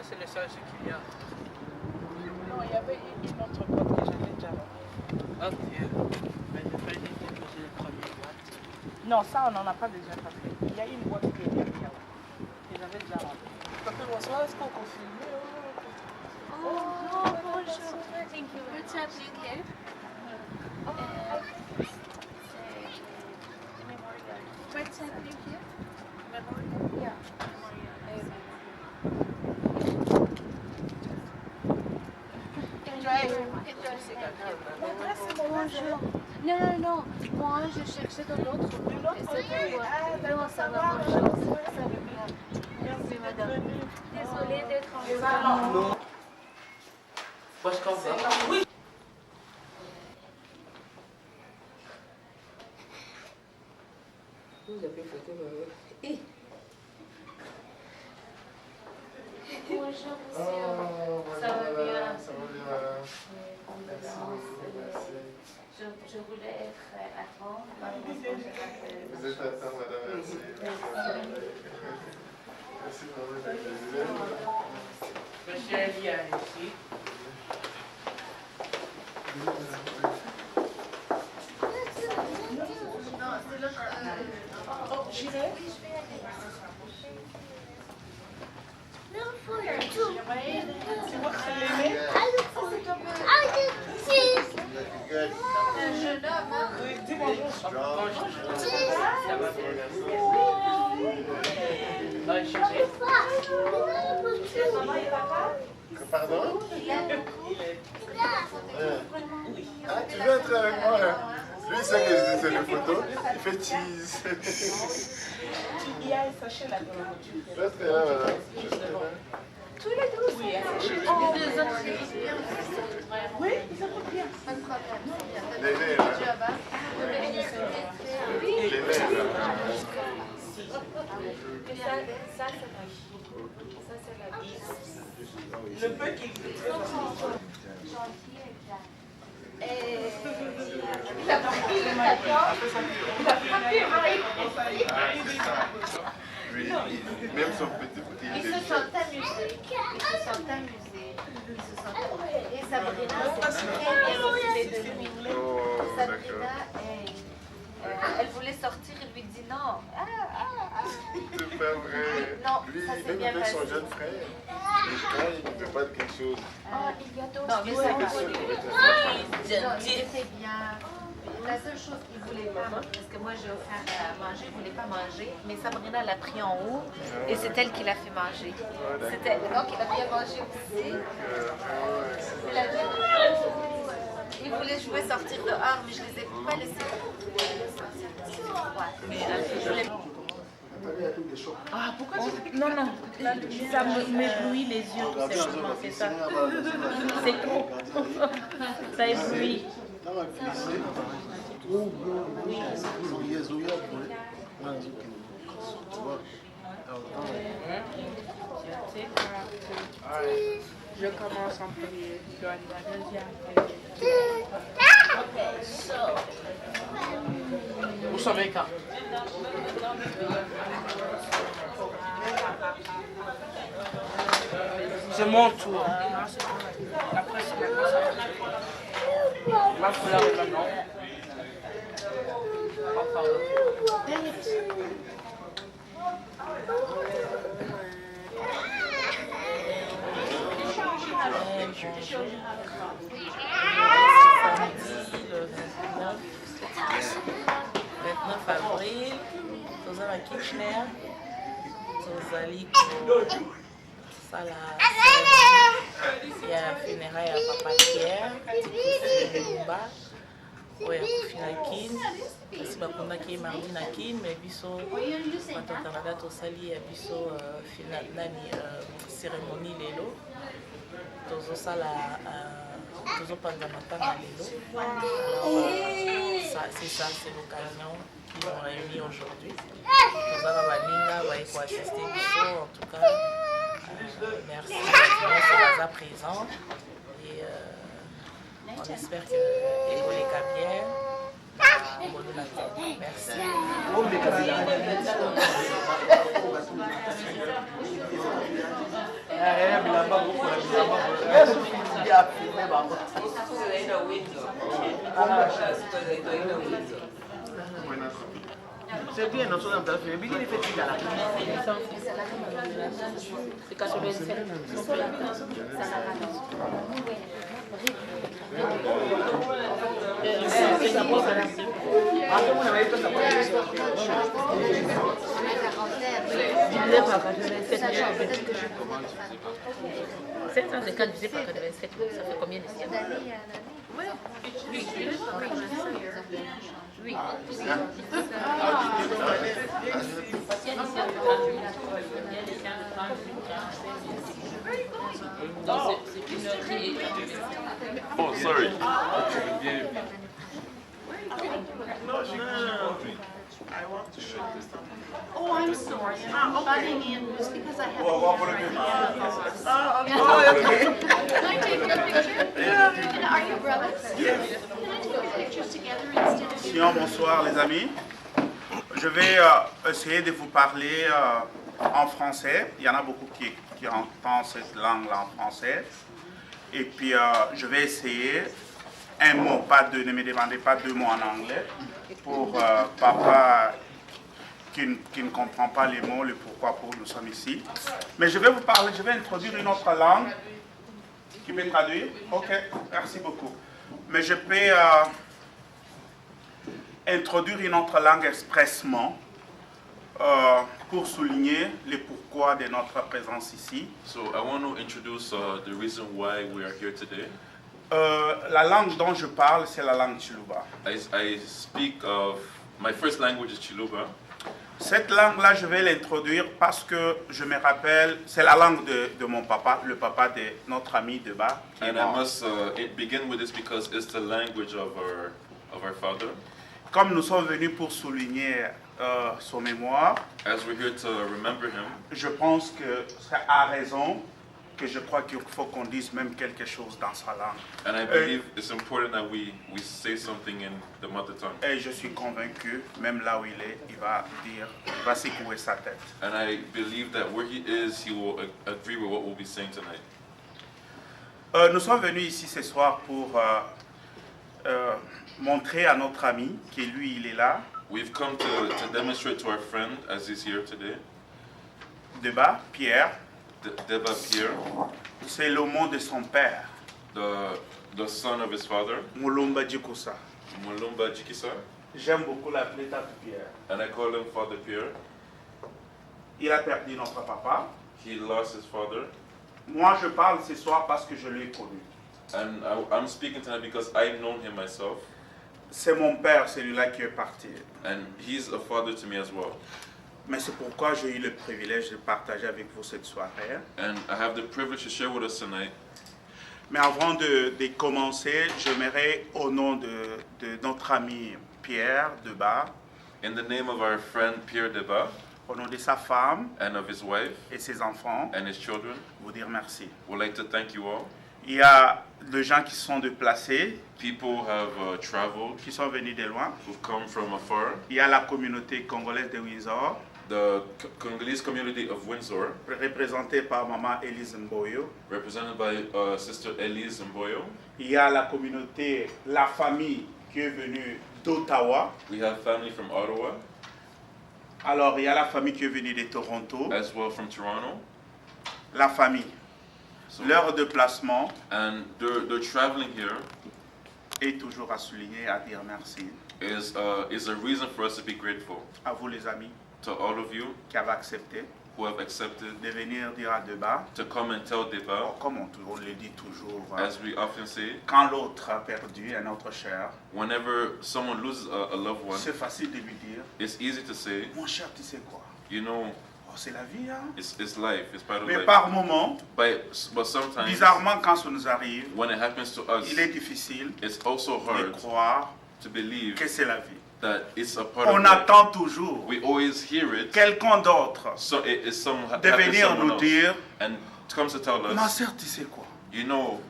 c'est le seul ce qu'il y a. Non, il y avait une autre boîte que j'avais déjà remplie. Ok. Mais je peux juste déposer le premier boîte. Non, ça, on n'en a pas besoin parce qu'il y a une boîte qui est derrière. Que j'avais déjà remplie. Papa, bonsoir, est-ce qu'on confirme? Oh, bonjour. Thank you. What's happening here? Memorial. What's happening here? Memorial? Yeah. Bonjour. Non. Moi, je cherchais dans l'autre. Non, ça va. Bonjour. Ça va bien. Merci, madame. Désolée d'être en retard. Non. Parce qu'on va. Oui. Vous avez photo, maman. Bonjour, monsieur. Ça va bien. Ça va bien, madame. Je voulais être à temps. Vous êtes à temps, madame. Merci. Merci pour votre accueil. Monsieur Elia ici. Non, c'est l'autre. Oh, j'irai. Tu vois que c'est l'aimé? Un jeune homme, hein? Oui, dis bonjour. Ça va bien, merci. Pardon? Ah, tu veux entrer avec moi? Lui, il sait que c'est des photos. Il fait cheese. Il y a un sachet là dans la voiture. Là, c'est là, madame. Juste devant. Tous les deux? Oui, un sachet. Les deux autres, Oui, ils sont bien. pas de problème. Les laits, là. Les Les laits, là. Ça, c'est la vie. Le peu qu'il fait très gentil. Il a pris le d'accord. Il a frappé Marie. Oui, même son petit Ils se sont amusés. Et Sabrina s'est très bien occupée de lui. Oh, Sabrina, d'accord. elle voulait sortir, il lui dit non. C'est pas vrai. Non, Lui, ça s'est même bien avec son passé. jeune frère, quand il ne peut pas de quelque chose. Il gâteau. Non, mais ça va. Non, il était bien. La seule chose qu'il voulait pas, parce que moi j'ai offert à manger, il ne voulait pas manger, mais Sabrina l'a pris en haut et c'est elle qui l'a fait manger. Donc il a bien mangé aussi. Il a bien... Il voulait jouer sortir dehors, mais je ne les ai pas laissés sortir. Ah, pourquoi tu... Non, ça m'éblouit les yeux, tout simplement, c'est ça. C'est trop. Ça éblouit. Je commence en premier. Je dois aller la deuxième. Où sont mes cartes? C'est mon tour. Après, c'est la cosa. Ma couleur est maintenant. Oh, pardon. Le 29 avril, tozala Kitchener, tozali kosala cérémonie ya funérailles ya Papa Pierre, Lumumba, oyo akufina Kin, kasi bakundaki ye mardi na Kin, mais biso bato ya Canada tosali ya biso cérémonie lelo, tozopanza matanga lelo. C'est ça, c'est l'occasion qui nous réunit aujourd'hui. Nous allons à Baninga, on va assister biso, en tout cas. Merci à la présent et on espère que l'école est bien. Merci. C'est bien, nous sommes en train de faire. Mais il fait tout là. C'est 87. Ça fait combien de siècles? Oui. Oh, sorry. Oh, I'm sorry. I'm butting in just because I have. Can I take your picture? And are you brothers? Yes. Can I take pictures together instead of you? Bonsoir les amis. Je vais essayer de vous parler en français. Il y en a beaucoup qui entendent cette langue-là en français. Et puis je vais essayer un mot, ne me demandez pas 2 mots en anglais pour papa qui ne comprend pas les mots, le pourquoi pour nous sommes ici. Mais je vais vous parler, je vais introduire une autre langue. Qui peut traduire? Ok, merci beaucoup. Mais je peux introduire une autre langue expressement pour souligner le pourquoi de notre présence ici. So I want to introduce the reason why we are here today. La langue dont je parle, c'est la langue Chiluba. I speak of, my first language is Chiluba. Cette langue-là, je vais l'introduire parce que je me rappelle, c'est la langue de mon papa, le papa de notre ami Deba. And I must begin with this because it's the language of our father. Comme nous sommes venus pour souligner son mémoire, as we're here to remember him, je pense que c'est à raison que je crois qu'il faut qu'on dise même quelque chose dans sa langue. And I believe it's important that we say something in the mother tongue. Et je suis convaincu, même là où il est, il va secouer sa tête. And I believe that where he is, he will agree with what we'll be saying tonight. Nous sommes venus ici ce soir pour montrer à notre ami que lui, il est là. We've come to demonstrate to our friend as he's here today. Deba, Pierre. Deba Pierre. C'est le nom de son père. The son of his father. Mulumba Jikusa. Mulumba Jikisa. J'aime beaucoup l'appeler Tata Pierre. And I call him Father Pierre. Il a perdu notre papa. He lost his father. Moi, je parle ce soir parce que je l'ai connu. And I'm speaking tonight because I've known him myself. C'est mon père, celui-là qui est parti. And he's a father to me as well. Mais c'est pourquoi j'ai eu le privilège de partager avec vous cette soirée. And I have the privilege to share with us tonight. Mais avant de commencer, j'aimerais au nom de notre ami Pierre Deba, in the name of our friend Pierre Deba, au nom de sa femme and of his wife et ses enfants, and his children, vous dire merci. We'd like to thank you all. Il y a des gens qui sont déplacés, people have traveled, qui sont venus de loin. Who've come from afar. Il y a la communauté congolaise de Windsor, the Congolese community of Windsor, représentée par maman Elise Mboyo, represented by Sister Elise Mboyo. Il y a la communauté, la famille qui est venue d'Ottawa. We have family from Ottawa. Alors il y a la famille qui est venue de Toronto. As well from Toronto. La famille. So, leur déplacement. And they're traveling here. Est toujours à souligner, à dire merci. Is a reason for us to be grateful. À vous les amis. To all of you qui avez accepté who have accepted de venir dire à Deba, to come and tell Deba, comme on le dit toujours, as we often say, quand l'autre a perdu un autre cher, whenever someone loses a loved one, c'est facile de lui dire, it's easy to say, mon cher, tu sais quoi, you know, oh, c'est la vie, hein? It's life, it's part of mais life. Par moment, but sometimes, bizarrement, quand ça nous arrive, when it happens to us, il est difficile it's also hard de croire to believe que c'est la vie. That it's a part on of attend toujours we always hear it. Quelqu'un d'autre so de venir nous dire, and comes to tell us, ma sœur, tu sais quoi, you know,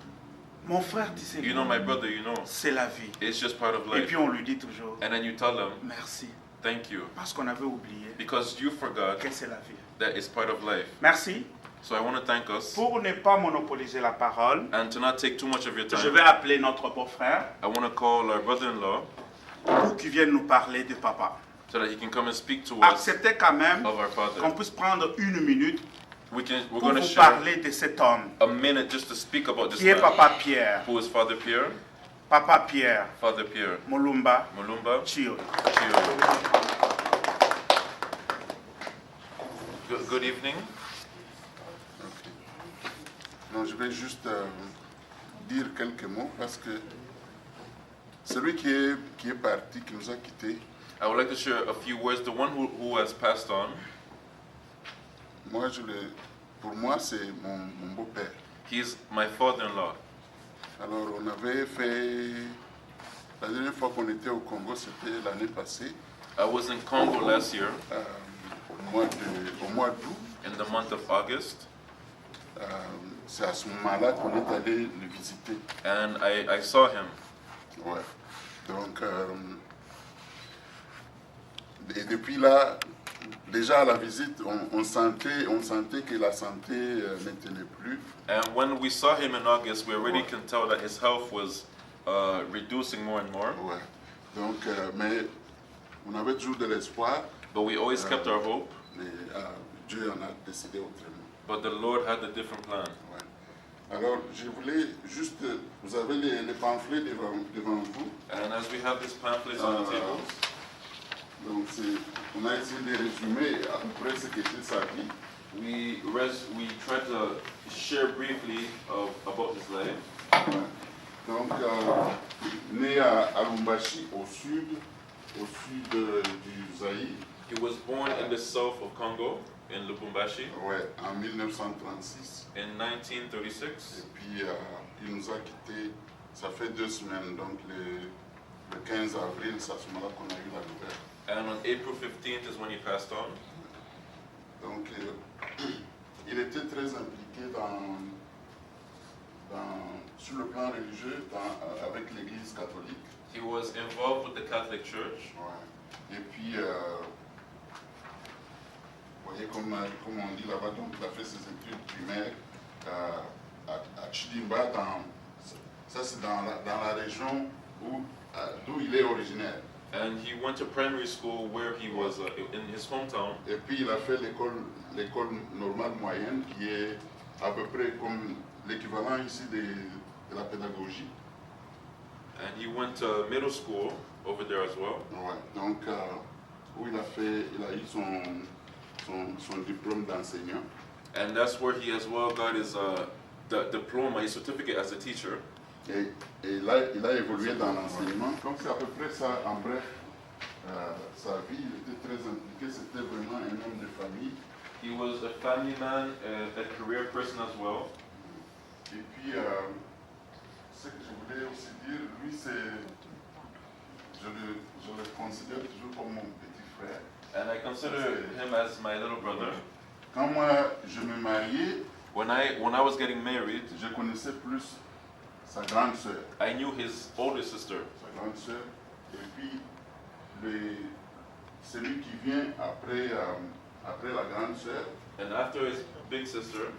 mon frère, tu sais you know, my brother, you know, c'est la vie. It's just part of life. Et puis on lui dit toujours, and then you tell them, merci, thank you, parce qu'on avait oublié because you forgot que c'est la vie. That is part of life. Merci. So I want to thank us. Pour ne pas monopoliser la parole, And to not take too much of your je time, vais appeler notre beau-frère I want to call our brother-in-law pour qu'il vienne nous parler de papa. so that he can come and speak to us Acceptez quand même of our father. qu'on puisse prendre une minute We're pour going to vous share parler de cet homme a minute just to speak about this qui est man, Papa Pierre. who is Father Pierre. Papa Pierre Father Pierre Mulumba Mulumba Chio. Good evening. Non, je vais juste dire quelques mots parce que celui qui est parti, qui nous a quittés, I would like to share a few words. The one who has passed on, pour moi, c'est mon beau-père. he's my father-in-law. Alors, on avait fait... La dernière fois qu'on était au Congo, c'était l'année passée, I was in Congo last year au mois d'août. in the month of August, C'est à ce moment-là qu'on est allé le visiter. and I saw him. Ouais. Donc, et depuis là, déjà à la visite, on sentait que la santé ne tenait plus. And when we saw him in August, we already can tell that his health was reducing more and more. Ouais. Donc, mais on avait toujours de l'espoir. But we always kept our hope. Mais Dieu en a décidé autrement. But the Lord had a different plan. Ouais. Alors, je voulais juste, vous avez les pamphlets devant vous. And as we have these pamphlets on the tables, Donc, on a essayé de résumer à peu près ce qu'était sa vie. we tried to share briefly about his life. Ouais. Donc, né à Lubumbashi, au sud du Zaïre. He was born in the south of Congo, in Lubumbashi, Ouais, en 1936. in 1936. Et puis, il nous a quittés, ça fait 2 semaines, donc le 15 avril, c'est à ce moment-là qu'on a eu la nouvelle. And on April 15th is when he passed on. Donc, il était très impliqué sur le plan religieux avec l'Église catholique. He was involved with the Catholic Church. Ouais. Et puis, vous voyez, comme on dit là-bas, donc il a fait ses études primaires à Chidimba, ça c'est dans la région d'où il est originaire. And he went to primary school where he was in his hometown. Et puis il a fait l'école normale moyenne qui est à peu près comme l'équivalent ici de la pédagogie. And he went to middle school over there as well. Ouais. Donc où il a eu son diplôme d'enseignant. And that's where he as well got his diploma, his certificate as a teacher. Et là, il a évolué dans l'enseignement. Donc c'est à peu près ça, en bref, sa vie. Il était très impliqué, c'était vraiment un homme de famille. He was a family man, a career person as well. Et puis, ce que je voulais aussi dire, lui, je le considère toujours comme mon petit frère. And I consider him as my little brother. Quand moi, je me mariais, When I was getting married, je connaissais plus sa grande sœur. I knew his older sister. Sa grande sœur. Et puis, celui qui vient après la grande sœur, And after his big sister,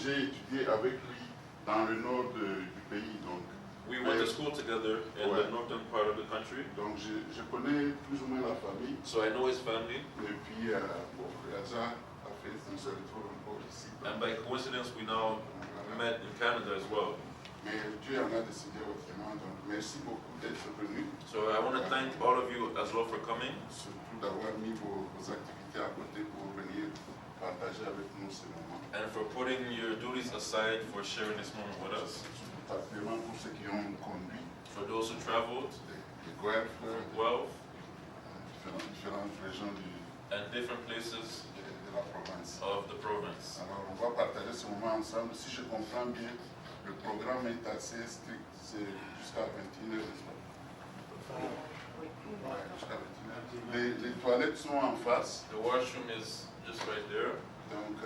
j'ai étudié avec lui dans le nord du pays. Donc, we went to school together in the northern part of the country. donc je connais plus ou moins la famille. So I know his family. Et puis, bon, Raja a fait son seul tour encore ici. And by coincidence, we now met in Canada as well. Mais Dieu en a décidé autrement. Donc, merci beaucoup d'être venu. So I want to thank all of you as well for coming. Surtout d'avoir mis vos activités à côté pour venir partager avec nous ces moments. And for putting your duties aside for sharing this moment with us. Particulièrement pour ceux qui ont conduit, For those who traveled, les Guelfes, well, différentes régions and different places de la province. of the province. Alors, on va partager ce moment ensemble. Si je comprends bien, le programme est assez strict. C'est jusqu'à 21h, n'est-ce pas? Ouais, jusqu'à 21h. Les toilettes sont en face. The washroom is just right there. Donc,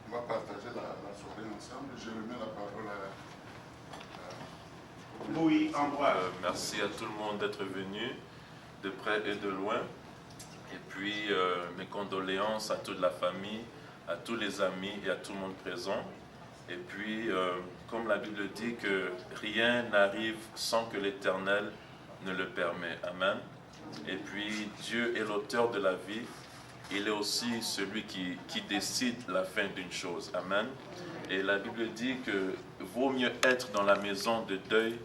on va partager la soirée ensemble. Je remets la parole à Oui, Ambroise. Merci à tout le monde d'être venu, de près et de loin. Et puis mes condoléances à toute la famille, à tous les amis et à tout le monde présent. Et puis, comme la Bible dit que rien n'arrive sans que l'Éternel ne le permet. Amen. Et puis, Dieu est l'auteur de la vie. Il est aussi celui qui décide la fin d'une chose. Amen. Et la Bible dit que vaut mieux être dans la maison de deuil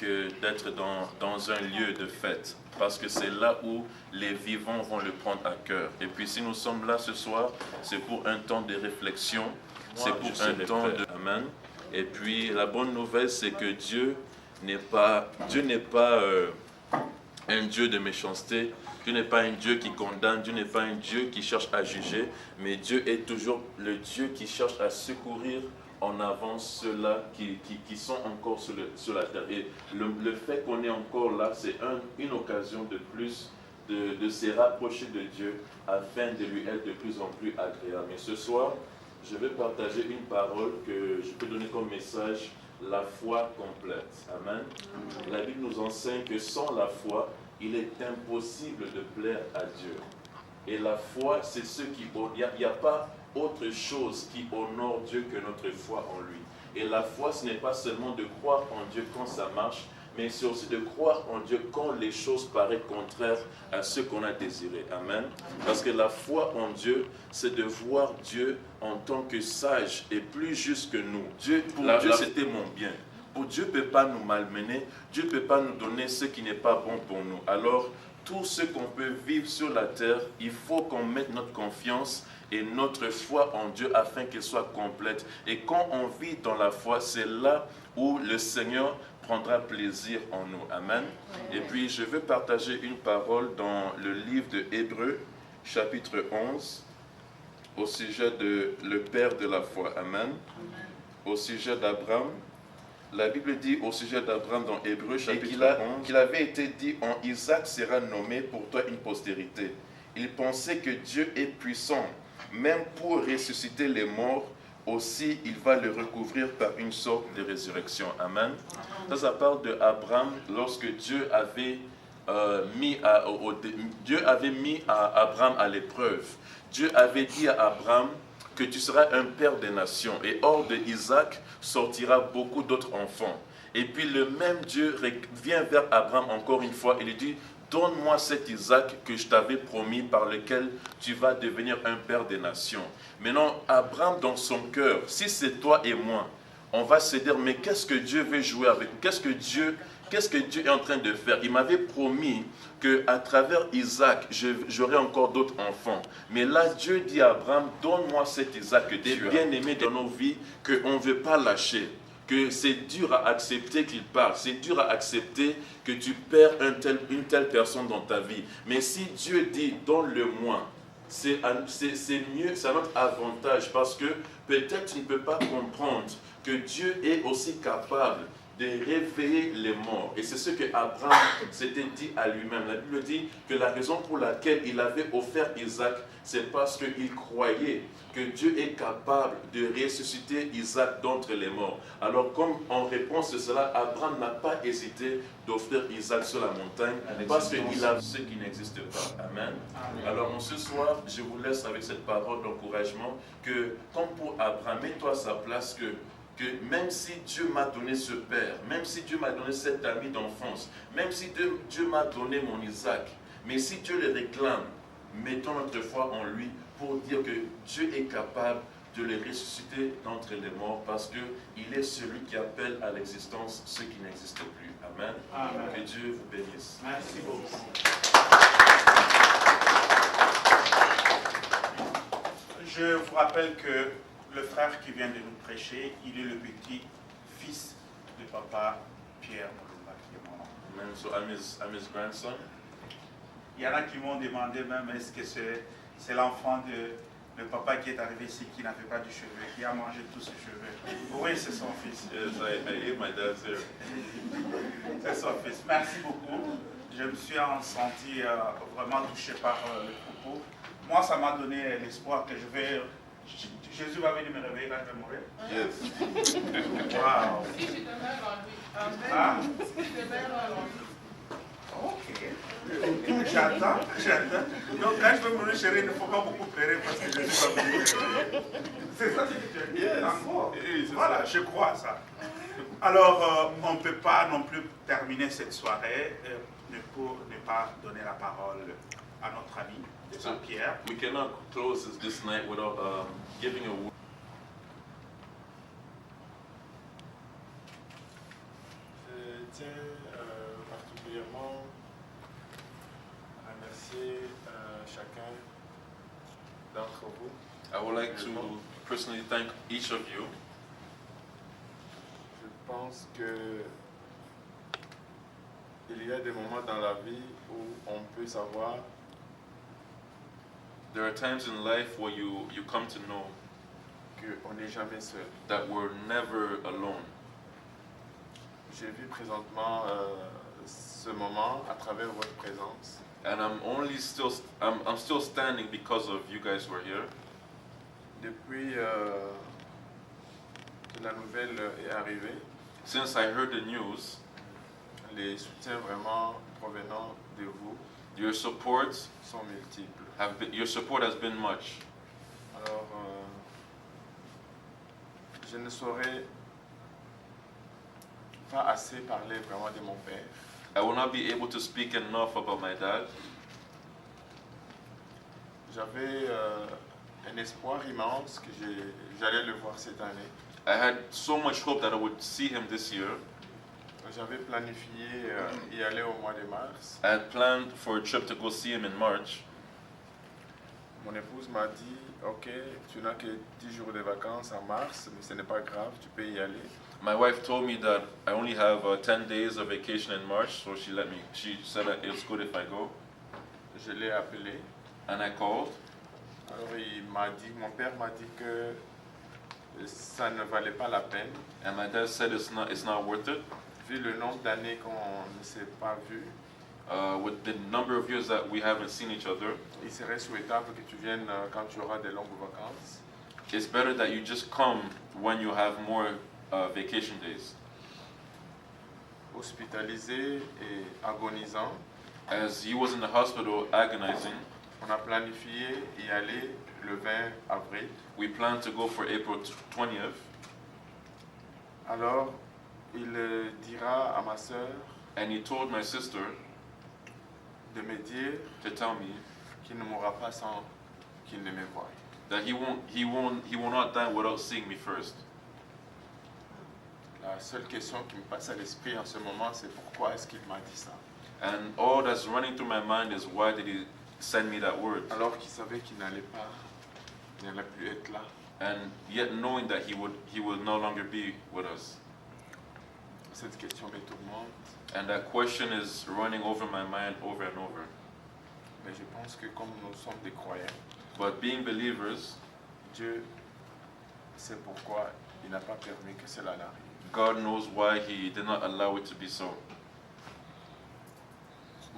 que d'être dans un lieu de fête. Parce que c'est là où les vivants vont le prendre à cœur. Et puis si nous sommes là ce soir, c'est pour un temps de réflexion. C'est pour un temps de... Amen. Et puis la bonne nouvelle, c'est que Dieu n'est pas un Dieu de méchanceté. Dieu n'est pas un Dieu qui condamne, Dieu n'est pas un Dieu qui cherche à juger, mais Dieu est toujours le Dieu qui cherche à secourir en avant ceux-là qui sont encore sur la terre. Et le fait qu'on est encore là, c'est une occasion de plus de se rapprocher de Dieu afin de lui être de plus en plus agréable. Mais ce soir, je vais partager une parole que je peux donner comme message, la foi complète. Amen. La Bible nous enseigne que sans la foi, il est impossible de plaire à Dieu. Et la foi, c'est ce qui... Il n'y a pas autre chose qui honore Dieu que notre foi en lui. Et la foi, ce n'est pas seulement de croire en Dieu quand ça marche, mais c'est aussi de croire en Dieu quand les choses paraissent contraires à ce qu'on a désiré. Amen. Parce que la foi en Dieu, c'est de voir Dieu en tant que sage et plus juste que nous. Pour Dieu, c'était mon bien. Pour Dieu ne peut pas nous malmener, Dieu ne peut pas nous donner ce qui n'est pas bon pour nous. Alors, tout ce qu'on peut vivre sur la terre, il faut qu'on mette notre confiance et notre foi en Dieu afin qu'elle soit complète. Et quand on vit dans la foi, c'est là où le Seigneur prendra plaisir en nous. Amen. Et puis, je veux partager une parole dans le livre de Hébreux, chapitre 11, au sujet de le Père de la foi. Amen. Au sujet d'Abraham. La Bible dit au sujet d'Abraham dans Hébreux, chapitre 11, qu'il avait été dit en Isaac sera nommé pour toi une postérité. Il pensait que Dieu est puissant, même pour ressusciter les morts, aussi il va le recouvrir par une sorte de résurrection. Amen. Ça parle d'Abraham lorsque Dieu avait mis Abraham à l'épreuve. Dieu avait dit à Abraham que tu seras un père des nations et hors de Isaac sortira beaucoup d'autres enfants. Et puis le même Dieu vient vers Abraham encore une fois et lui dit donne-moi cet Isaac que je t'avais promis par lequel tu vas devenir un père des nations. Maintenant Abraham dans son cœur, si c'est toi et moi, on va se dire mais qu'est-ce que Dieu veut jouer avec nous? Qu'est-ce que Dieu est en train de faire? Il m'avait promis qu'à travers Isaac, j'aurai encore d'autres enfants. Mais là, Dieu dit à Abraham, donne-moi cet Isaac que tu es bien-aimé dans nos vies, qu'on ne veut pas lâcher. Que c'est dur à accepter qu'il parte. C'est dur à accepter que tu perds une telle personne dans ta vie. Mais si Dieu dit, donne-le-moi, c'est mieux, c'est à notre avantage. Parce que peut-être tu ne peux pas comprendre que Dieu est aussi capable de réveiller les morts. Et c'est ce que Abraham s'était dit à lui-même. La Bible dit que la raison pour laquelle il avait offert Isaac, c'est parce qu'il croyait que Dieu est capable de ressusciter Isaac d'entre les morts. Alors comme en réponse à cela, Abraham n'a pas hésité d'offrir Isaac sur la montagne parce qu'il a ce qui n'existe pas. Amen. Alors ce soir, je vous laisse avec cette parole d'encouragement que comme pour Abraham, mets-toi à sa place que même si Dieu m'a donné ce père, même si Dieu m'a donné cet ami d'enfance, même si Dieu m'a donné mon Isaac, mais si Dieu le réclame, mettons notre foi en lui pour dire que Dieu est capable de le ressusciter d'entre les morts parce qu'il est celui qui appelle à l'existence ce qui n'existe plus. Amen. Amen. Que Dieu vous bénisse. Merci beaucoup. Je vous rappelle que le frère qui vient de nous prêcher, il est le petit-fils de papa Pierre Moulumba qui est mort. Amen. So I'm his grandson. Il y en a qui m'ont demandé même est-ce que c'est l'enfant de papa qui est arrivé ici qui n'avait pas de cheveux, qui a mangé tous ses cheveux. Oui, c'est son fils. Yes, I ate my dad's hair. C'est son fils. Merci beaucoup. Je me suis senti vraiment touché par le propos. Moi, ça m'a donné l'espoir que Jésus va venir me réveiller quand je vais mourir. Yes. Wow. Hein? Ok. J'attends. Donc quand je vais mourir, chérie, il ne faut pas beaucoup pleurer parce que je suis pas venu. C'est ça ce que tu as dit. Yes. Encore. Voilà, je crois à ça. Alors, on ne peut pas non plus terminer cette soirée pour ne pas donner la parole à notre ami de Saint-Pierre. We cannot close this night without giving a word. Je tiens particulièrement à remercier chacun d'entre vous. I would like to personally thank each of you. Je pense que il y a des moments dans la vie où on peut savoir There are times in life where you come to know qu'on n'est jamais seul. that we're never alone. J'ai vu présentement ce moment à travers votre présence. And I'm still standing because of you guys who are here. Depuis que la nouvelle est arrivée, Since I heard the news, les soutiens vraiment provenant de vous your support sont multiples. your support has been much. Alors, je ne saurais pas assez parler vraiment de mon père. I will not be able to speak enough about my dad. J'avais un espoir immense que j'allais le voir cette année. I had so much hope that I would see him this year. J'avais planifié y aller au mois de mars. I had planned for a trip to go see him in March. Mon épouse m'a dit, ok, tu n'as que 10 jours de vacances en mars, mais ce n'est pas grave, tu peux y aller. My wife told me that I only have 10 days of vacation in March, so she said that it's good if I go. Je l'ai appelé. And I called. Alors mon père m'a dit que ça ne valait pas la peine. And my dad said it's not worth it. Vu le nombre d'années qu'on ne s'est pas vu, with the number of years that we haven't seen each other, il serait souhaitable que tu viennes quand tu auras des longues vacances. it's better that you just come when you have more vacation days. Hospitalisé et agonisant, As he was in the hospital agonizing, on a planifié y aller le 20 avril. we planned to go for April 20th. Alors, il dira à ma sœur And he told my sister de me dire to tell me qu'il ne mourra pas sans qu'il ne me voie. that he will not die without seeing me first. La seule question qui me passe à l'esprit en ce moment, c'est pourquoi est-ce qu'il m'a dit ça? And all that's running through my mind is, why did he send me that word? Alors qu'il savait qu'il n'allait plus être là. And yet knowing that he will no longer be with us. Cette question me tourmente. And that question is running over my mind over and over. Mais je pense que comme nous sommes des croyants, But being believers, Dieu sait pourquoi il n'a pas permis que cela n'arrive. God knows why he did not allow it to be so.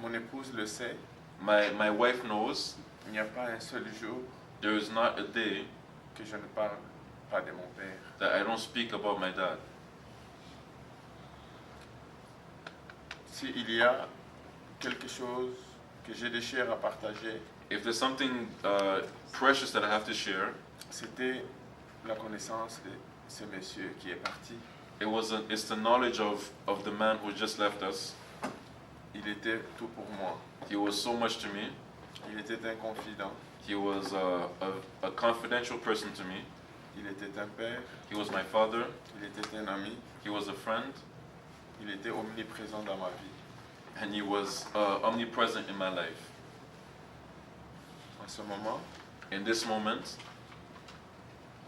Mon épouse le sait. My wife knows Il n'y a pas un seul jour there is not a day que je ne parle pas de mon père. that I don't speak about my dad. S'il y a quelque chose que j'ai de cher à partager, If there's something precious that I have to share, c'était la connaissance de ce monsieur qui est parti. it's the knowledge of the man who just left us. Il était tout pour moi. He was so much to me. Il était un confident. He was a confidential person to me. Il était un père. He was my father. Il était un ami. He was a friend. Il était omniprésent dans ma vie. And he was omnipresent in my life. En ce moment, In this moment,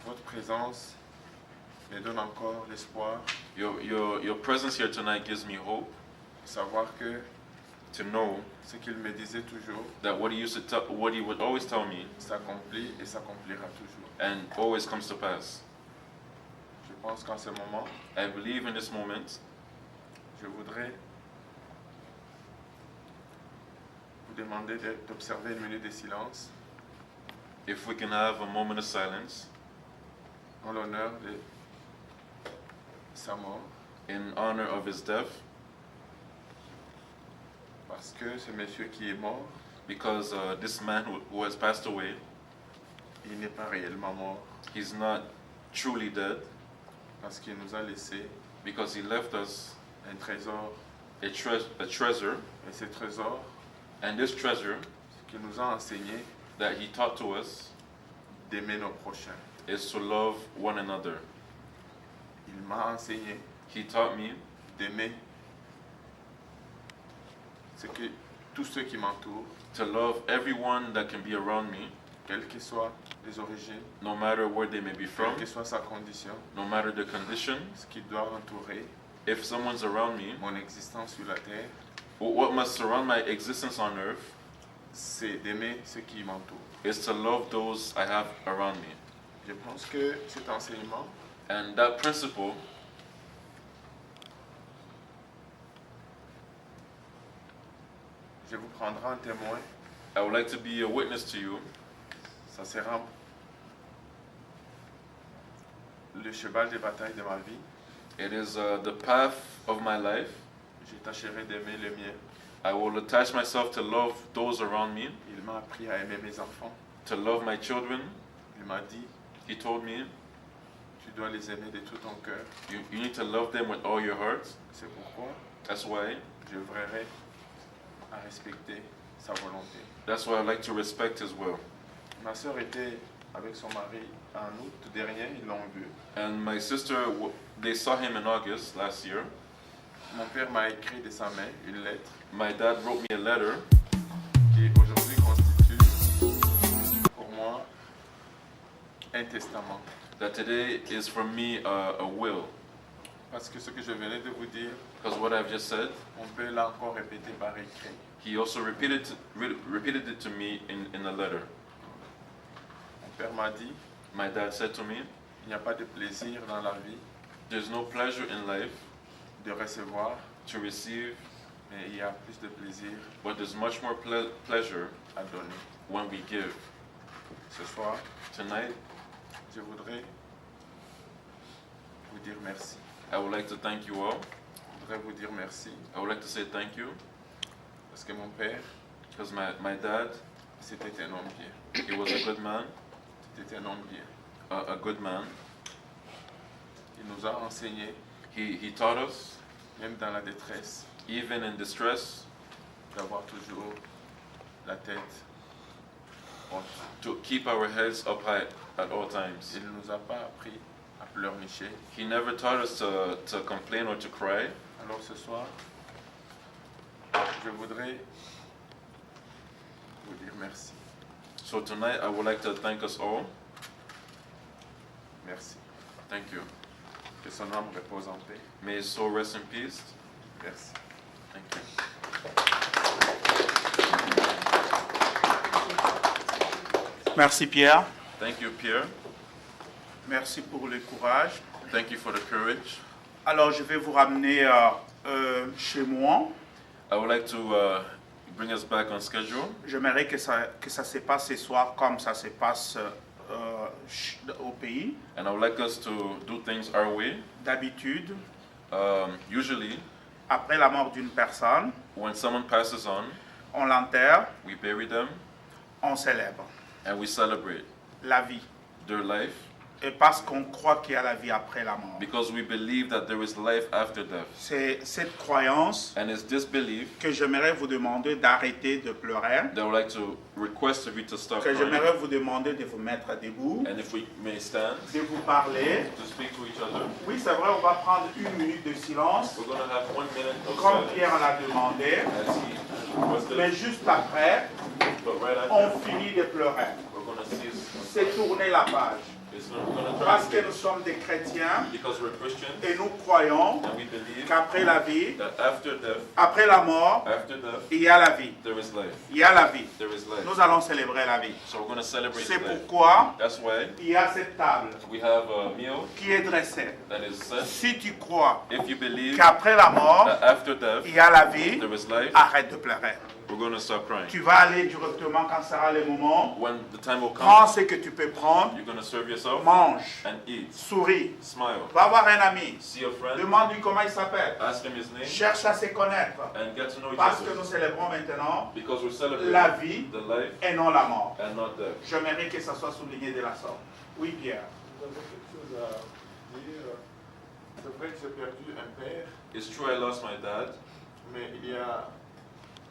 votre présence me donne encore l'espoir your presence here tonight gives me hope de savoir que to know ce qu'il me disait toujours that what he would always tell me s'accomplit et s'accomplira toujours. and always comes to pass. Je pense qu'en ce moment, I believe in this moment, je voudrais vous demander d'observer une minute de silence if we can have a moment of silence en l'honneur de sa mort. in honor of his death. Parce que ce monsieur qui est mort, because this man who has passed away, il n'est pas réellement mort. he's not truly dead, Parce qu'il nous a laissé because he left us un trésor. a treasure, Et ce trésor, and this treasure ce qu'il nous a enseigné, that he taught to us d'aimer nos prochains. is to love one another. Il m'a enseigné He taught me d'aimer tous ceux qui m'entourent, to love everyone that can be around me, quelles que soient les origines, no matter where they may be from, quelle que soit sa condition, no matter the condition. ce qui doit entourer If someone's around me, mon existence sur la terre, what must surround my existence on earth c'est d'aimer ceux qui m'entourent. is to love those I have around me. Je pense que cet enseignement And that principle je vous prendrai en témoin. I would like to be a witness to you. Ça sera le cheval de bataille de ma vie. It is the path of my life. Je tâcherai d'aimer le mien. I will attach myself to love those around me, Il m'a appris à aimer mes enfants. to love my children. Il m'a dit, He told me, tu dois les aimer de tout ton cœur. you need to love them with all your heart. C'est pourquoi That's why je veillerai à respecter sa volonté. I like to respect as well. Ma sœur était avec son mari en août dernier, ils l'ont vu. And my sister, they saw him in August last year. Mon père m'a écrit de sa main une lettre My dad wrote me a letter qui aujourd'hui constitue pour moi un testament. that today is for me a will. Parce que ce que je venais de vous dire, Because what I've just said, on peut là encore répéter par écrit. he also repeated it to me in a letter. Mon père m'a dit, My dad said to me, il n'y a pas de plaisir dans la vie there's no pleasure in life de recevoir, to receive, mais il y a plus de plaisir but there's much more pleasure à donner. when we give. Ce soir, Tonight, je voudrais vous dire merci. I would like to thank you all. Je voudrais vous dire merci I would like to say thank you parce que mon père, because my dad, c'était un homme bien. he was a good man, C'était un homme bien. a good man. Il nous a enseigné, He taught us, même dans la détresse, even in distress, d'avoir toujours la tête haute. to keep our heads up high at all times. Il ne nous a pas appris à pleurnicher. He never taught us to complain or to cry. Alors ce soir, je voudrais vous dire merci. So tonight, I would like to thank us all. Merci. Thank you. Que son âme repose en paix. May his soul rest in peace. Merci. Thank you. Merci Pierre. Thank you, Pierre. Merci pour le courage. Thank you for the courage. Alors je vais vous ramener chez moi. I would like to bring us back on schedule. J'aimerais que ça se passe ce soir comme ça se passe au pays. And I would like us to do things our way. D'habitude, Usually, après la mort d'une personne, when someone passes on, on l'enterre, we bury them on célèbre and we celebrate la vie. their life Et parce qu'on croit qu'il y a la vie après la mort. because we believe that there is life after death. C'est cette croyance And it's this belief que j'aimerais vous demander d'arrêter de pleurer, that I would like to request of you to stop que crying. j'aimerais vous demander de vous mettre debout, And if we may stand de vous parler. to speak to each other, Oui, c'est vrai, on va prendre 1 minute de silence, we're going to have 1 minute of comme silence Pierre l'a demandé, as he requested. mais juste après, But right after, on finit de pleurer. we're going to cease. C'est tourner la page. We're going to Parce que try nous sommes des chrétiens because we're Christians et nous croyons and we believe qu'après la vie, that after death, après la mort, il y a la vie. there is life. Il y a la vie. There is life. Nous allons célébrer la vie. So we're going to celebrate C'est life. pourquoi That's why il y a cette table we have a meal qui est dressée. that is set. Si tu crois If you believe qu'après la mort, that after death, il y a la vie, there is life, arrête de pleurer. we're going to stop crying. Tu vas aller directement quand sera le moment. When the time will Prends come, ce que tu peux prendre. you're going to serve yourself Mange. and eat. Souris. Smile. Va voir un ami. See a friend, Demande-lui comment il s'appelle. ask him his name, Cherche à se connaître. and get to know each Parce que other. nous célébrons maintenant Because we're celebrating la vie the life et non la mort. and not death. J'aimerais que ça soit souligné de la sorte. Oui, Pierre. J'avais quelque chose à dire. C'est vrai que j'ai perdu un père, It's true I lost my dad, mais il y a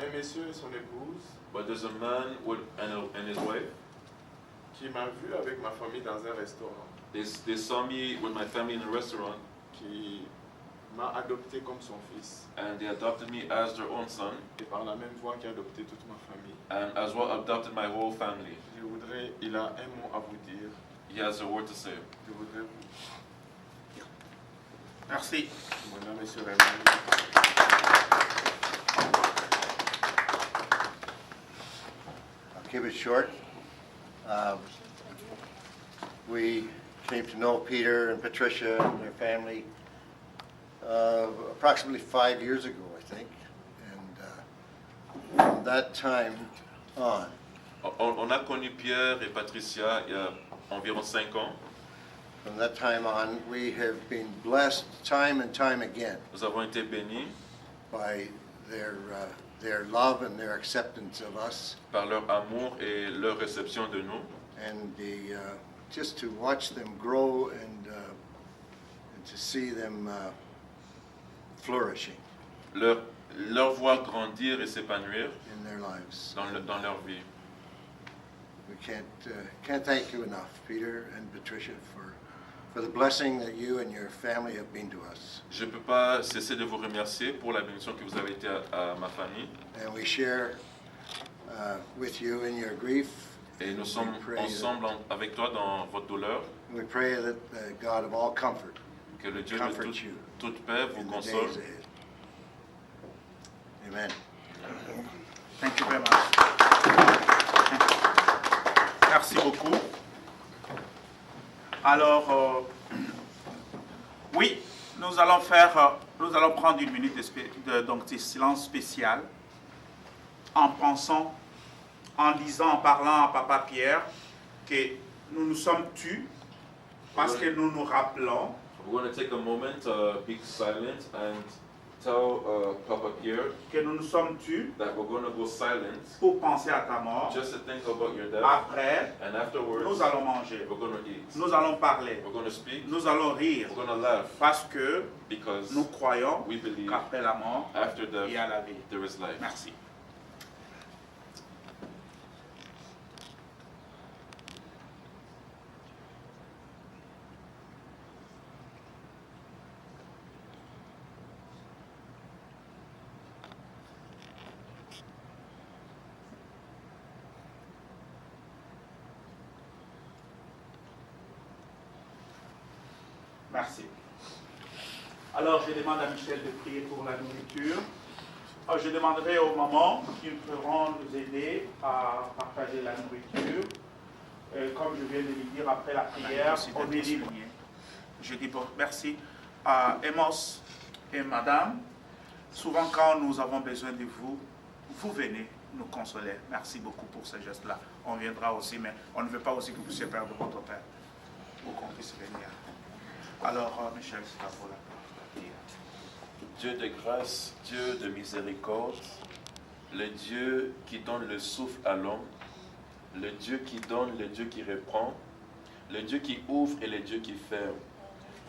un monsieur et son épouse but there's a man and his wife. qui m'a vu avec ma famille dans un restaurant, They saw me with my family in a restaurant, qui m'a adopté comme son fils, and they adopted me as their own son, et par la même voie qui a adopté toute ma famille. and as well adopted my whole family. Il a un mot à vous dire. He has a word to say. Je voudrais vous... Merci. Mon nom est Monsieur Raymond. I'll keep it short. We came to know Peter and Patricia and their family approximately 5 years ago, I think. And from that time on, On a connu Pierre et Patricia il y a environ 5 ans. from that time on, we have been blessed time and time again Nous avons été bénis by their love and their acceptance of us, par leur amour et leur réception de nous. and just to watch them grow and to see them flourishing Leur voir grandir et s'épanouir in their lives. dans leur vie. We can't thank you enough, Peter and Patricia, for the blessing that you and your family have been to us. Je ne peux pas cesser de vous remercier pour la bénédiction que vous avez été à ma famille. And we share with you in your grief. Et nous sommes ensemble avec toi dans votre douleur. We pray that the God of all comfort Que le Dieu de comfort you toute paix vous in the console. days ahead. Amen. Thank you very much. Merci beaucoup. Alors, oui, nous allons prendre une minute de silence spécial en pensant, en disant, en parlant à Papa Pierre que nous nous sommes tus parce que nous nous rappelons. We're going to take a moment, be silent, and tell Papa Pierre que nous nous sommes tus that we're going to go silent pour penser à ta mort. just to think about your death. Après, And afterwards, nous allons manger, we're going to eat. nous allons parler, We're going to speak. nous allons rire, We're going to laugh parce que because nous croyons we believe qu'après la mort, after death il y a la vie. there is life. Merci. Merci. Alors, je demande à Michel de prier pour la nourriture. Je demanderai aux mamans qui pourront nous aider à partager la nourriture. Comme je viens de le dire, après la prière, on est libre. Je dis bon, merci à Amos et Madame. Souvent, quand nous avons besoin de vous, vous venez nous consoler. Merci beaucoup pour ce geste-là. On viendra aussi, mais on ne veut pas aussi que vous puissiez perdre votre père pour qu'on puisse venir. Alors, Michel, c'est à vous la parole. Dieu de grâce, Dieu de miséricorde, le Dieu qui donne le souffle à l'homme, le Dieu qui donne, le Dieu qui reprend, le Dieu qui ouvre et le Dieu qui ferme.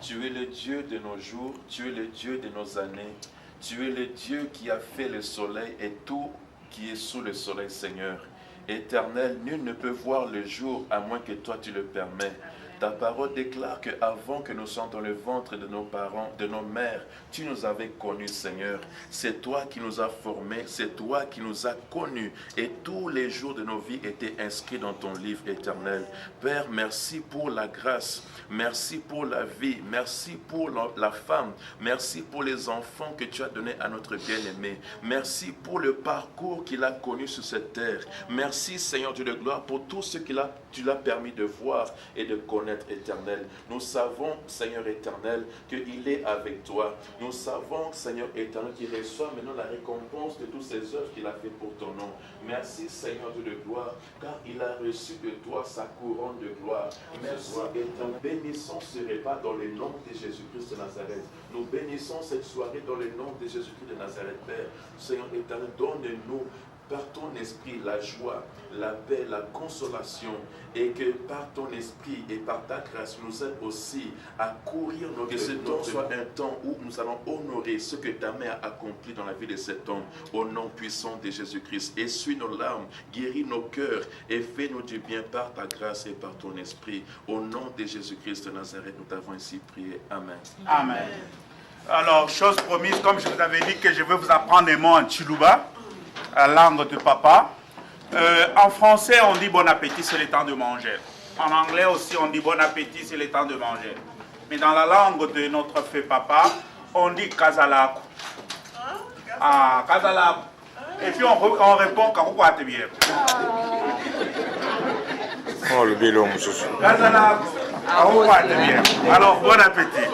Tu es le Dieu de nos jours, tu es le Dieu de nos années, tu es le Dieu qui a fait le soleil et tout qui est sous le soleil, Seigneur. Éternel, nul ne peut voir le jour à moins que toi tu le permets. Ta parole déclare qu'avant que nous soyons dans le ventre de nos parents, de nos mères, tu nous avais connus, Seigneur. C'est toi qui nous as formés, c'est toi qui nous as connus. Et tous les jours de nos vies étaient inscrits dans ton livre éternel. Père, merci pour la grâce, merci pour la vie, merci pour la femme, merci pour les enfants que tu as donnés à notre bien-aimé. Merci pour le parcours qu'il a connu sur cette terre. Merci, Seigneur Dieu de gloire, pour tout ce qu'il a tu l'as permis de voir et de connaître, Éternel. Nous savons, Seigneur éternel, qu'il est avec toi. Nous savons, Seigneur éternel, qu'il reçoit maintenant la récompense de toutes ces œuvres qu'il a fait pour ton nom. Merci, Seigneur Dieu de gloire, car il a reçu de toi sa couronne de gloire. Merci, éternel. Bénissons ce repas dans le nom de Jésus-Christ de Nazareth. Nous bénissons cette soirée dans le nom de Jésus-Christ de Nazareth, Père. Seigneur éternel, donne-nous par ton esprit la joie, la paix, la consolation, et que par ton esprit et par ta grâce nous aide aussi à courir notre... Que ce temps soit un temps où nous allons honorer ce que ta main a accompli dans la vie de cet homme, au nom puissant de Jésus-Christ. Essuie nos larmes, guéris nos cœurs et fais-nous du bien par ta grâce et par ton esprit. Au nom de Jésus-Christ de Nazareth, nous t'avons ainsi prié. Amen. Amen. Alors, chose promise, comme je vous avais dit que je vais vous apprendre des mots en Chiluba, la langue de papa. En français, on dit bon appétit, c'est le temps de manger. En anglais aussi, on dit bon appétit, c'est le temps de manger. Mais dans la langue de notre feu papa, on dit kazalaku. Ah, kazalaku. Et puis on répond kakoukou bien. Oh, le bilon, monsieur. Kazalaku. Bien. Alors, bon appétit.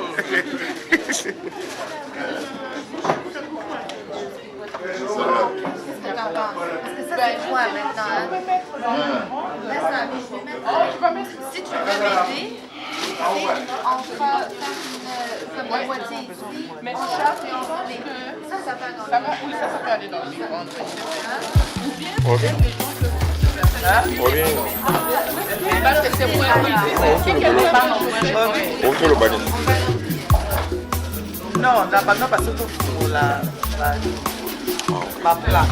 Parce que ça, c'est toi maintenant. Hein? Si tu veux m'aider, on fera comme la moitié ici. Mais on chauffe et on va les... Ça peut aller. Oui, ça peut aller dans le micro-ondes. Parce que c'est moins non, la banane parce que pour la plat.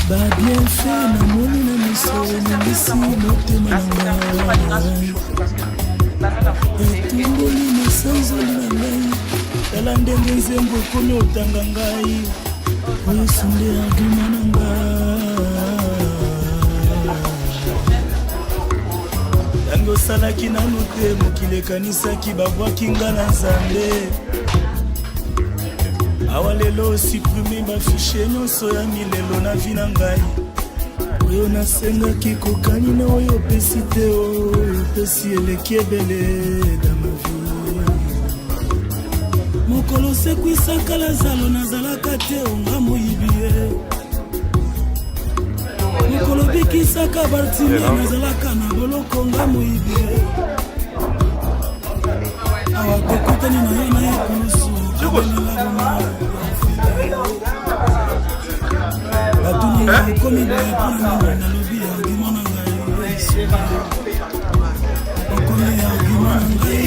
Ba bien fait na moni na miso na misi motema na etungoli na sanzoli na ngai tala ndenge nzembo ekomi otanga ngai oyo sunde argument na ngai yango osalaki nano te mokili ekanisaki babwaki nga na nzambe awa lelo osuprime bafishe nyonso ya milelo na vi na ngai oyo nasengaki kokani na oyo opesi te oyo opesi eleki ebele dama vi mokolo osekwisaka lazalo nazalaka te onga moyibi ye mokolo bikisaka bartime nazalaka na boloko nga moyibi ye awa kokutani na yo na ekulusu batunela okomi boye mpona nini nalobi argument na ngai okomi argument na ngai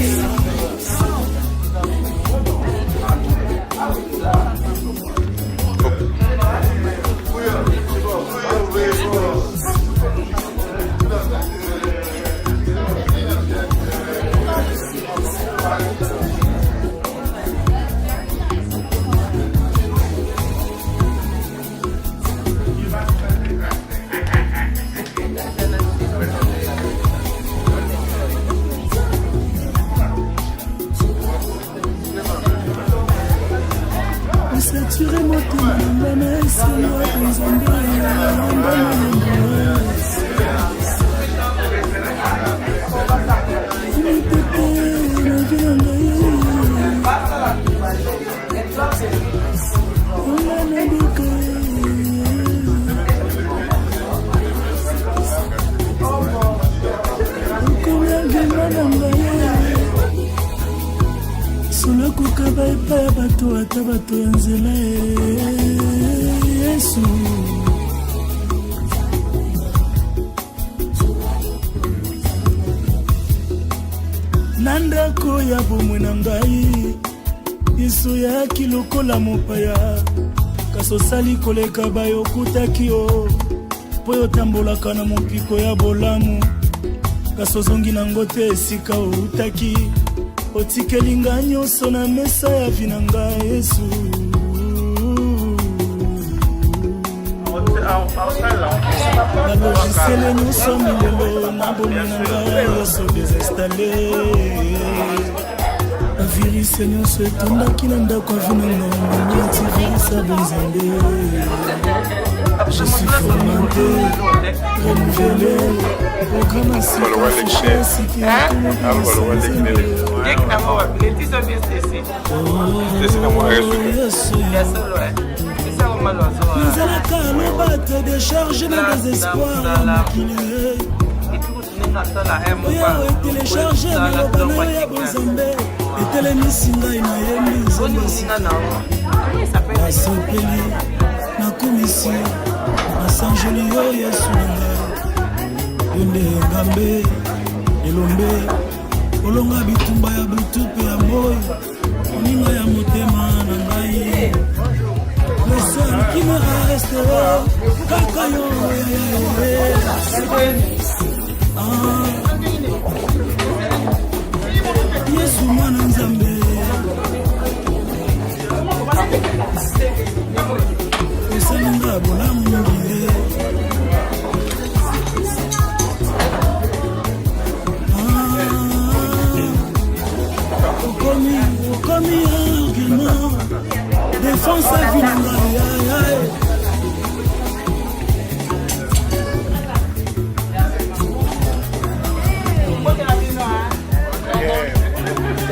saturé motema nanga na esengo nzambe solakokaba epai ya bato ata bato ya nzela yesu na ndako ya bomoi na ngai yesu yaki lokola mopaya kasi osali koleka bayo okutaki yo mpo yo otambolaka na mopiko ya bolamu kasi ozongi nango te esika outaki otikeli nga nyonso na mesa ya vi na nga yesu balogisele nyonso milelo na bomi na nga nyonso desinstale bavirus mise nyonso etondaki na ndako avinanga manyantivirisa bonzambe. Je suis formanté, renouvelé, programme ainsi affiché, si qui est tout nazalaka aloba te décharge na désespoir ya mokili oyo etelecharge maloba na yo ya bonzambe etelemisi ngai na ye mizemasi nasepeli nakomisi nasanjeli yo yesu na ngai yo nde ngambe elombe olonga bitumba ya butu mpe ya moi moninga ya motema na ngai le seul qui me reste kaka yo yesu mwana nzambe osalinga bolamu mingi okomi argument défense à vie na ngai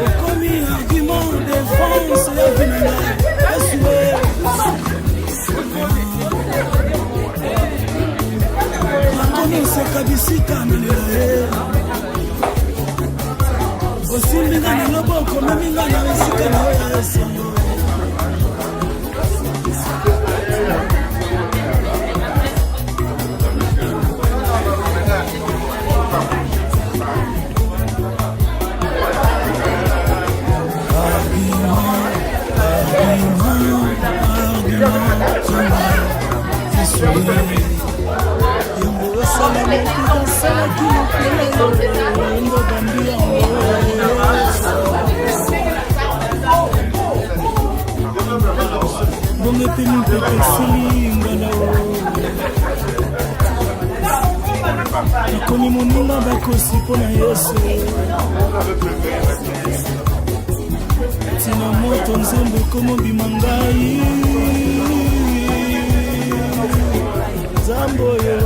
okomi argument défense ya vie na ngai asue nakomi oseka bisika na lela ye osimbi nga na loboko memi nga na esika na oyo ya esango bongeteni mpete silingana nakomi moninga bakosi mpo na yesu tina moto nzembo ekomobima ngai nzambo yo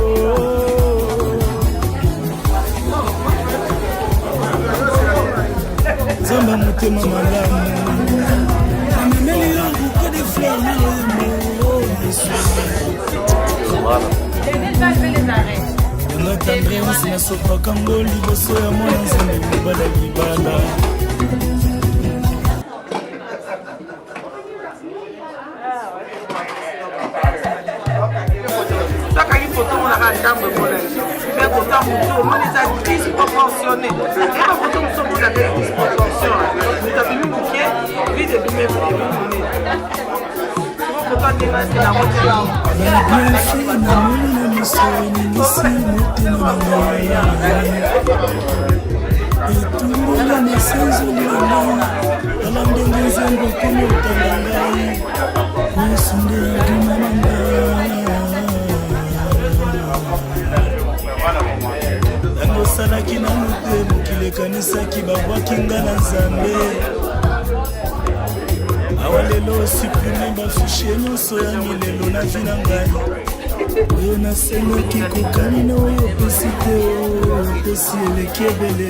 nzambe motema malamu amemeli yo bouquet de fleurs na loyembo yanga tendresse nasopaka ngo liboso ya mwana nzambe mobala libala ndambo ekolesa me kota motu omoni eza disproportionné eba koto mosu omoni abe disproportion moto abimi moke vide ebimi monene kota ndenge ete nango bienfait namoni na miso eningisi motema na ngai etungola na sanzoli na ngai tala ndenge nzambe okomi otala ngai yesu nde adima na ngai ntango osalaki nanu te mokili ekanisaki babwaki nga na nzambe awa lelo osuprime bafishe nyonso ya milelo na vi na ngai oyo nasengaki kokani na oyo opesi te opesi eleki ebele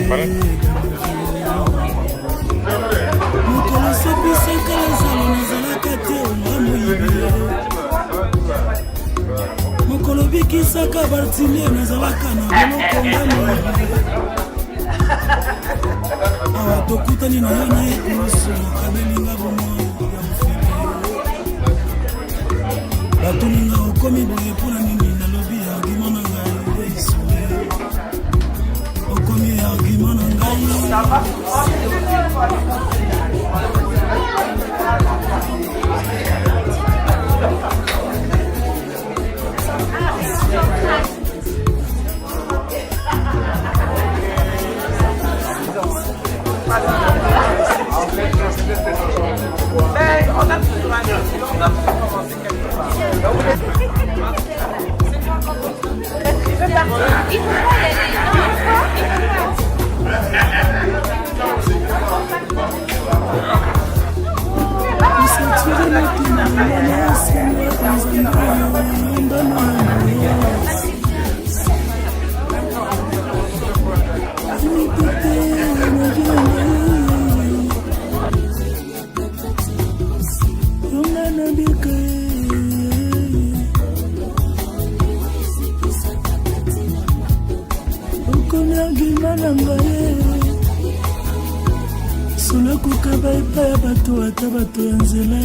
mokolo sepisaka ezalo nazalaka te onga moyibi mokolo bikisaka bartimie nazalaka na bonokonga moyibi awa tokutani na yo na ekoloso kabelinga bomoi ya mofili batuninga okomi boye mpona nini nalobi argument na ngai eisule okomi argument na ngai Il faut Sola kukaba epa ya bato ata bato ya nzela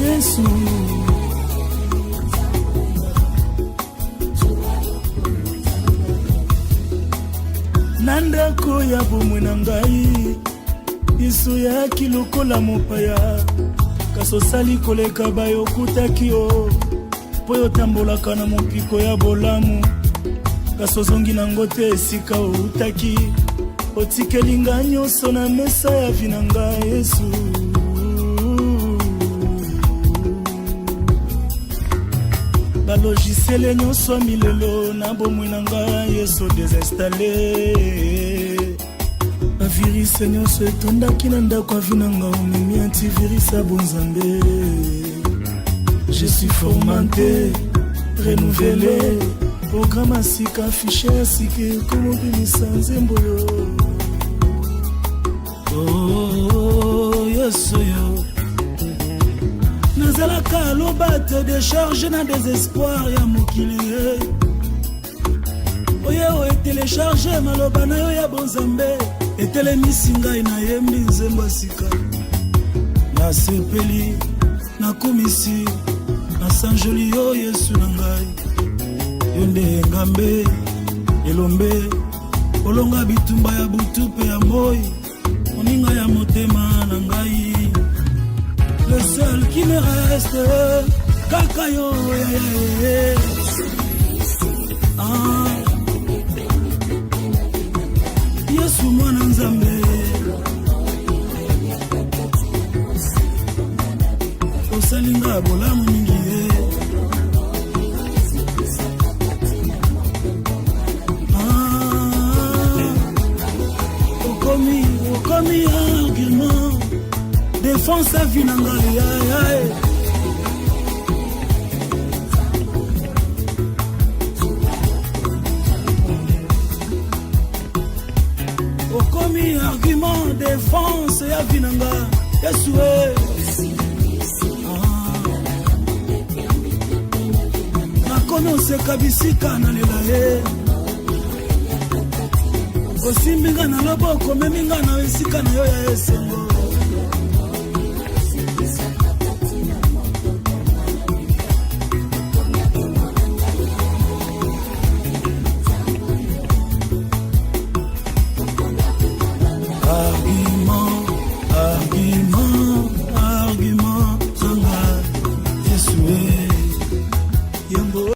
Yesu na ndako ya bomoi na ngai Yesu yaki lokola mopaya kasi osali koleka bayo okutaki yo mpo oyo otambolaka na mopiko ya bolamu kasi ozongi nango te esika outaki otikeli nga nyonso na mesa ya vi na ngai Yesu balogisiele nyonso ya milelo na bomoi na ngai Yesu desinstale bavirise nyonso etondaki na ndako ya vi na ngai omemi antivirus ya bonzambe je suis formanté renouvelé programme asika affiché asika ekomobimisa nzembo yo Yesu yo nazalaka aloba te décharge na désespoir ya mokili oyo etelecharge maloba na yo ya bonzambe etelemisi ngai nayembi nzembo asika nasepeli nakumisi nasanjoli yo Yesu na ngai yo nde ngambe elombe olonga bitumba ya butu mpe ya moi moninga ya motema na ngai le seul qui me reste kaka yo Yesu mwana nzambe osalinga bolamu mingi okomi argument défense à vie na ngai okomi argument défense ya vie na ngai Yesu nakomi oseka bisika na lela ye osimbinga na loboko meminga na esika na yo ya esengo